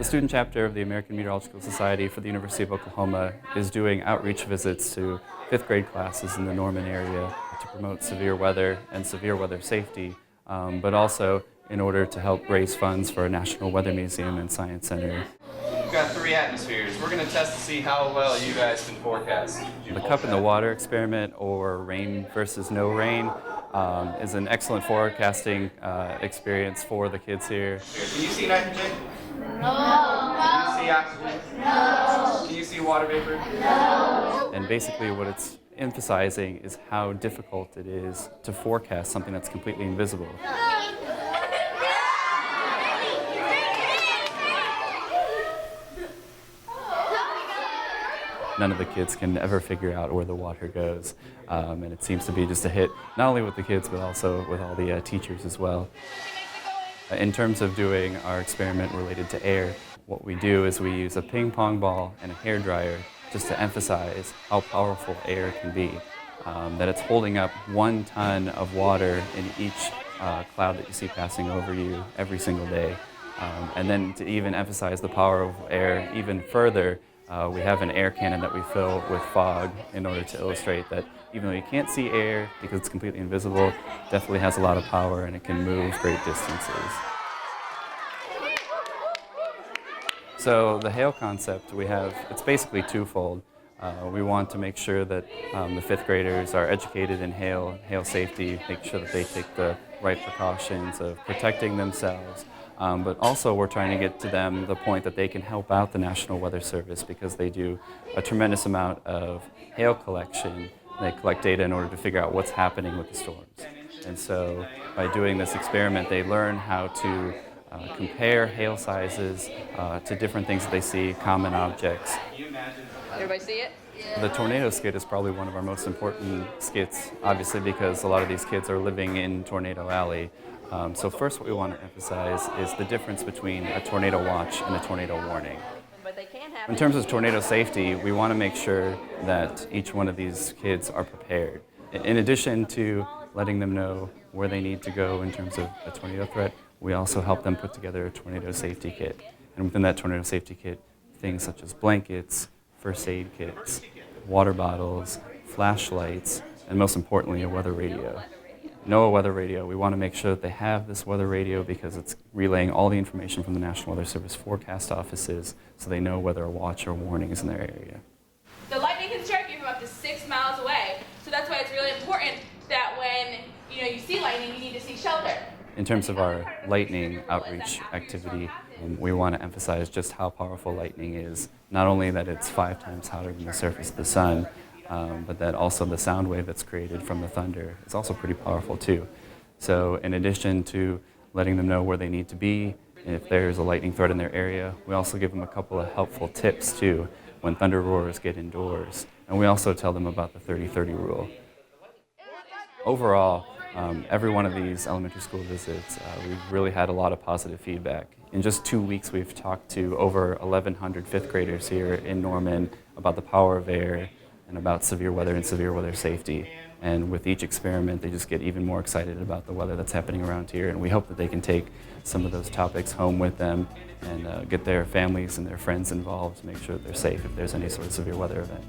student chapter of the American Meteorological Society for the University of Oklahoma is doing outreach visits to fifth grade classes in the Norman area to promote severe weather and severe weather safety, but also in order to help raise funds for a National Weather Museum and Science Center. We've got 3 atmospheres. We're going to test to see how well you guys can forecast. The cup in the water experiment, or rain versus no rain, is an excellent forecasting experience for the kids here. Can you see nitrogen? No. Can you see oxygen? No. Can you see water vapor? No. And basically what it's emphasizing is how difficult it is to forecast something that's completely invisible. None of the kids can ever figure out where the water goes, and it seems to be just a hit, not only with the kids, but also with all the teachers as well. In terms of doing our experiment related to air, what we do is we use a ping pong ball and a hairdryer just to emphasize how powerful air can be, that it's holding up 1 ton of water in each cloud that you see passing over you every single day. And then to even emphasize the power of air even further, we have an air cannon that we fill with fog in order to illustrate that even though you can't see air because it's completely invisible, it definitely has a lot of power and it can move great distances. So the hail concept we have, it's basically twofold. We want to make sure that the fifth graders are educated in hail safety, make sure that they take the right precautions of protecting themselves. But also we're trying to get to them the point that they can help out the National Weather Service because they do a tremendous amount of hail collection. They collect data in order to figure out what's happening with the storms. And so by doing this experiment, they learn how to compare hail sizes to different things that they see, common objects. Everybody see it? The tornado skit is probably one of our most important skits, obviously because a lot of these kids are living in Tornado Alley. So first what we want to emphasize is the difference between a tornado watch and a tornado warning. In terms of tornado safety, we want to make sure that each one of these kids are prepared. In addition to letting them know where they need to go in terms of a tornado threat, we also help them put together a tornado safety kit. And within that tornado safety kit, things such as blankets, first aid kits, water bottles, flashlights, and most importantly, a weather radio. NOAA weather radio, we want to make sure that they have this weather radio because it's relaying all the information from the National Weather Service forecast offices so they know whether a watch or warning is in their area. The lightning can strike you from up to 6 miles away, so that's why it's really important that when you see lightning, you need to seek shelter. In terms of our lightning outreach activity, we want to emphasize just how powerful lightning is. Not only that it's 5 times hotter than the surface of the sun, but that also the sound wave that's created from the thunder is also pretty powerful too. So in addition to letting them know where they need to be, if there's a lightning threat in their area, we also give them a couple of helpful tips too when thunder roars get indoors. And we also tell them about the 30-30 rule. Overall, every one of these elementary school visits, we've really had a lot of positive feedback. In just 2 weeks, we've talked to over 1,100 fifth graders here in Norman about the power of air and about severe weather and severe weather safety. And with each experiment, they just get even more excited about the weather that's happening around here. And we hope that they can take some of those topics home with them and get their families and their friends involved to make sure that they're safe if there's any sort of severe weather event.